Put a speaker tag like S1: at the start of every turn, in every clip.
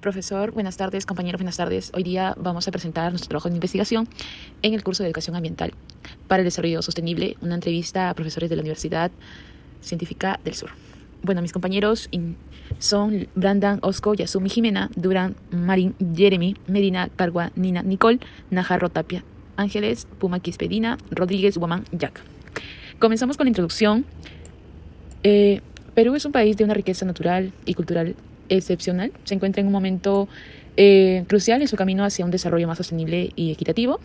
S1: Profesor, buenas tardes. Compañeros, buenas tardes. Hoy día vamos a presentar nuestro trabajo de investigación en el curso de Educación Ambiental para el Desarrollo Sostenible, una entrevista a profesores de la Universidad Científica del Sur. Bueno, mis compañeros son Brandan, Osco, Yasumi, Jimena, Durán, Marín, Jeremy, Medina, Cargua, Nina, Nicole, Najarro, Tapia, Ángeles, Puma, Quispedina, Rodríguez, Guamán, Jack. Comenzamos con la introducción. Perú es un país de una riqueza natural y cultural excepcional. Se encuentra en un momento crucial en su camino hacia un desarrollo más sostenible y equitativo.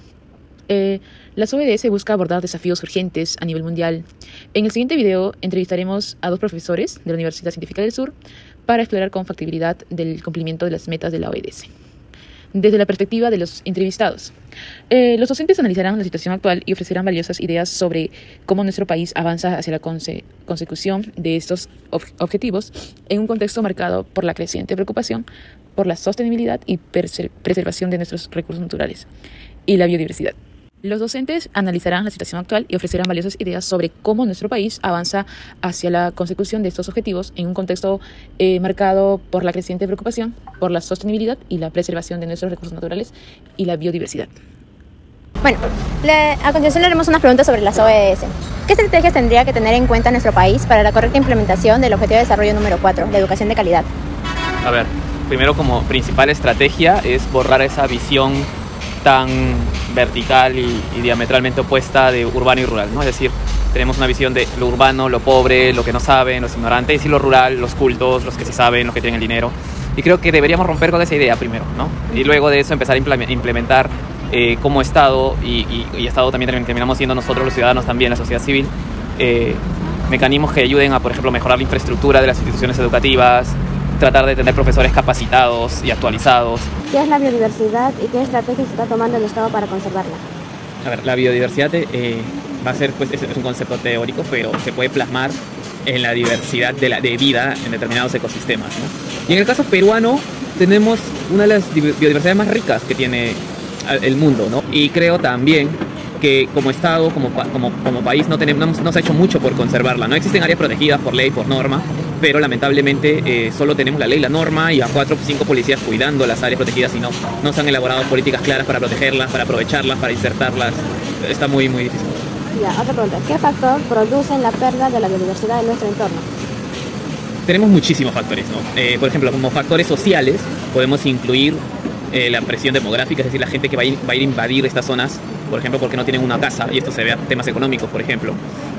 S1: Las ODS busca abordar desafíos urgentes a nivel mundial. En el siguiente video entrevistaremos a dos profesores de la Universidad Científica del Sur para explorar con factibilidad del cumplimiento de las metas de la ODS. Desde la perspectiva de los entrevistados, los docentes analizarán la situación actual y ofrecerán valiosas ideas sobre cómo nuestro país avanza hacia la consecución de estos objetivos en un contexto marcado por la creciente preocupación por la sostenibilidad y preservación de nuestros recursos naturales y la biodiversidad. Los docentes analizarán la situación actual y ofrecerán valiosas ideas sobre cómo nuestro país avanza hacia la consecución de estos objetivos en un contexto marcado por la creciente preocupación por la sostenibilidad y la preservación de nuestros recursos naturales y la biodiversidad.
S2: Bueno, a continuación le haremos unas preguntas sobre las ODS. ¿Qué estrategias tendría que tener en cuenta nuestro país para la correcta implementación del Objetivo de Desarrollo número 4, la educación de calidad?
S3: A ver, primero como principal estrategia es borrar esa visión tan vertical y diametralmente opuesta de urbano y rural, ¿no? Es decir, tenemos una visión de lo urbano, lo pobre, lo que no saben, los ignorantes, y lo rural, los cultos, los que sí saben, los que tienen el dinero. Y creo que deberíamos romper con esa idea primero, ¿no? Y luego de eso empezar a implementar como Estado, y Estado también terminamos siendo nosotros los ciudadanos también, la sociedad civil, mecanismos que ayuden a, por ejemplo, mejorar la infraestructura de las instituciones educativas, tratar de tener profesores capacitados y actualizados.
S2: ¿Qué es la biodiversidad y qué estrategias está tomando el Estado para conservarla?
S3: A ver, la biodiversidad va a ser, pues, es un concepto teórico, pero se puede plasmar en la diversidad de vida en determinados ecosistemas, ¿no? Y en el caso peruano tenemos una de las biodiversidades más ricas que tiene el mundo, ¿no? Y creo también que como Estado, como país, no se ha hecho mucho por conservarla. No existen áreas protegidas por ley, por norma, pero lamentablemente solo tenemos la ley, la norma, y a 4 o 5 policías cuidando las áreas protegidas, y no se han elaborado políticas claras para protegerlas, para aprovecharlas, para insertarlas. Está muy, muy difícil.
S2: Ya, otra pregunta. ¿Qué factor produce la pérdida de la biodiversidad en nuestro entorno?
S3: Tenemos muchísimos factores, ¿no? Por ejemplo, como factores sociales podemos incluir la presión demográfica, es decir, la gente que va a ir a invadir estas zonas, por ejemplo, porque no tienen una casa, y esto se ve a temas económicos, por ejemplo.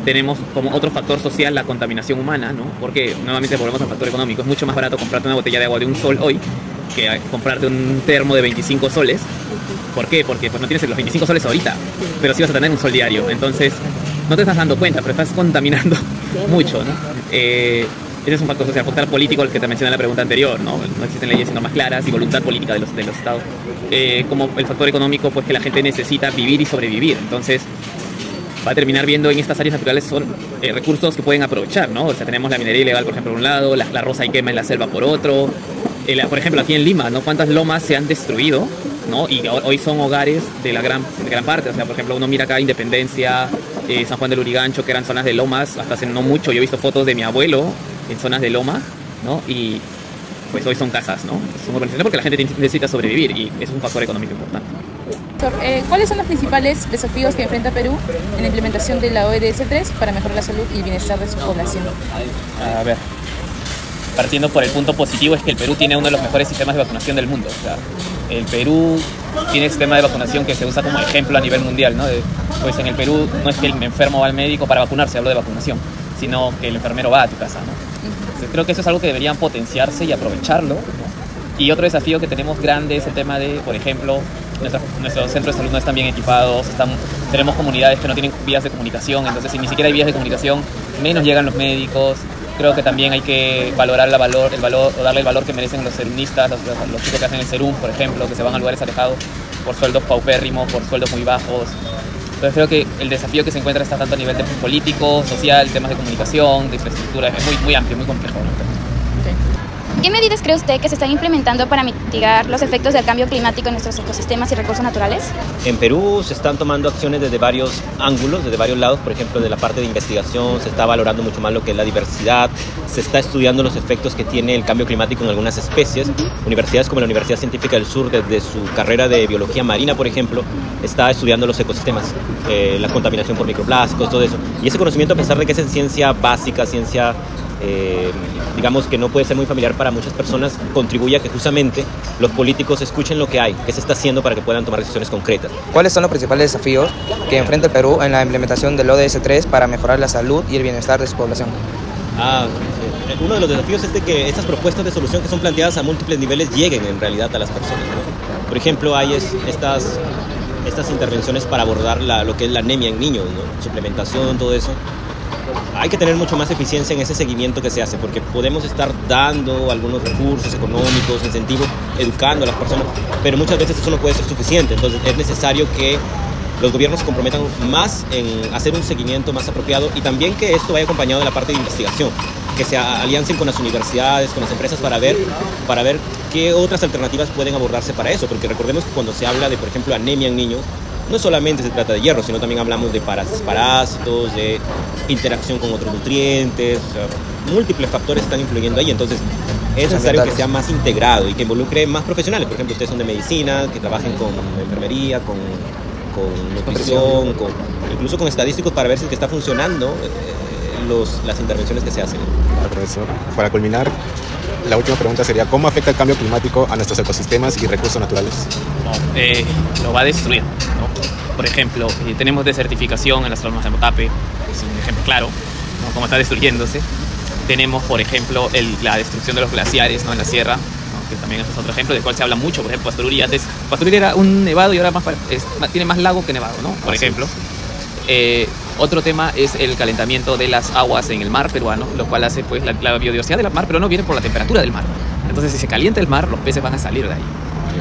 S3: Tenemos como otro factor social la contaminación humana, ¿no? Porque nuevamente volvemos al factor económico. Es mucho más barato comprarte una botella de agua de un sol hoy que comprarte un termo de 25 soles. ¿Por qué? Porque pues no tienes los 25 soles ahorita, pero sí vas a tener un sol diario. Entonces, no te estás dando cuenta, pero estás contaminando mucho, ¿no? Ese es un factor social. Factor político, el que te mencioné en la pregunta anterior, ¿no? No existen leyes y normas claras y voluntad política de los estados. Como el factor económico, pues que la gente necesita vivir y sobrevivir. Entonces, va a terminar viendo en estas áreas naturales son recursos que pueden aprovechar, ¿no? O sea, tenemos la minería ilegal, por ejemplo, por un lado, la roza y quema en la selva por otro. Por ejemplo, aquí en Lima, ¿no? ¿Cuántas lomas se han destruido, ¿no? Y hoy son hogares de gran parte. O sea, por ejemplo, uno mira acá Independencia, San Juan del Urigancho, que eran zonas de lomas hasta hace no mucho. Yo he visto fotos de mi abuelo en zonas de loma, ¿no? Y pues hoy son casas, ¿no? Son urbanizaciones porque la gente necesita sobrevivir, y es un factor económico importante.
S1: ¿Cuáles son los principales desafíos que enfrenta Perú en la implementación de la ODS 3 para mejorar la salud y el bienestar de su población?
S3: A ver, partiendo por el punto positivo, es que el Perú tiene uno de los mejores sistemas de vacunación del mundo. O sea, el Perú tiene un sistema de vacunación que se usa como ejemplo a nivel mundial, ¿no? Pues en el Perú no es que el enfermo va al médico para vacunarse, hablo de vacunación, sino que el enfermero va a tu casa, ¿no? Entonces, creo que eso es algo que deberían potenciarse y aprovecharlo, ¿no? Y otro desafío que tenemos grande es el tema de, por ejemplo, nuestros centros de salud no están bien equipados, tenemos comunidades que no tienen vías de comunicación, entonces si ni siquiera hay vías de comunicación, menos llegan los médicos. Creo que también hay que valorar o darle el valor que merecen los serumistas, los chicos que hacen el serum, por ejemplo, que se van a lugares alejados por sueldos paupérrimos, por sueldos muy bajos. Entonces creo que el desafío que se encuentra está tanto a nivel de político, social, temas de comunicación, de infraestructura, es muy amplio, muy complejo, ¿no?
S4: ¿Qué medidas cree usted que se están implementando para mitigar los efectos del cambio climático en nuestros ecosistemas y recursos naturales?
S5: En Perú se están tomando acciones desde varios ángulos, desde varios lados. Por ejemplo, de la parte de investigación se está valorando mucho más lo que es la diversidad, se está estudiando los efectos que tiene el cambio climático en algunas especies. Universidades como la Universidad Científica del Sur, desde su carrera de biología marina, por ejemplo, está estudiando los ecosistemas, la contaminación por microplásticos, todo eso. Y ese conocimiento, a pesar de que es en ciencia básica, ciencia digamos que no puede ser muy familiar para muchas personas, contribuye a que justamente los políticos escuchen lo que hay, qué se está haciendo para que puedan tomar decisiones concretas.
S6: ¿Cuáles son los principales desafíos que enfrenta el Perú en la implementación del ODS 3 para mejorar la salud y el bienestar de su población?
S5: Uno de los desafíos es de que estas propuestas de solución que son planteadas a múltiples niveles lleguen en realidad a las personas, ¿no? Por ejemplo, hay estas intervenciones para abordar lo que es la anemia en niños, ¿no? Suplementación, todo eso. Hay que tener mucho más eficiencia en ese seguimiento que se hace, porque podemos estar dando algunos recursos económicos, incentivos, educando a las personas, pero muchas veces eso no puede ser suficiente. Entonces es necesario que los gobiernos se comprometan más en hacer un seguimiento más apropiado, y también que esto vaya acompañado de la parte de investigación, que se aliancen con las universidades, con las empresas para ver qué otras alternativas pueden abordarse para eso, porque recordemos que cuando se habla de, por ejemplo, anemia en niños, no solamente se trata de hierro, sino también hablamos de parásitos, de interacción con otros nutrientes, o sea, múltiples factores están influyendo ahí. Entonces es necesario que sea más integrado y que involucre más profesionales. Por ejemplo, ustedes son de medicina, que trabajen con enfermería, con nutrición, incluso con estadísticos, para ver si está funcionando las intervenciones que se hacen.
S7: Profesor, para culminar, la última pregunta sería: ¿cómo afecta el cambio climático a nuestros ecosistemas y recursos naturales?
S3: Lo va a destruir, ¿no? Por ejemplo, tenemos desertificación en las zonas de Motape, es un ejemplo claro, ¿no? Cómo está destruyéndose. Tenemos, por ejemplo, la destrucción de los glaciares, ¿no? En la sierra, ¿no? Que también es otro ejemplo del cual se habla mucho. Por ejemplo, Pastoruri era un nevado y ahora tiene más lago que nevado, ¿no? Por ejemplo. Otro tema es el calentamiento de las aguas en el mar peruano, lo cual hace, pues, la biodiversidad del mar peruano viene por la temperatura del mar. Entonces, si se calienta el mar, los peces van a salir de ahí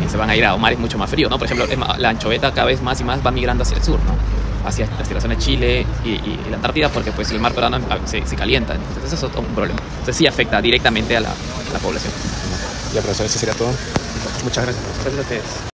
S3: y se van a ir a mares mucho más fríos, ¿no? Por ejemplo, la anchoveta cada vez más y más va migrando hacia el sur, ¿no? Hacia la zona de Chile y la Antártida, porque pues el mar peruano se calienta. Entonces, eso es un problema. Entonces, sí afecta directamente a la población.
S7: Ya, profesor, eso sería todo. Muchas gracias.
S3: Gracias a ustedes.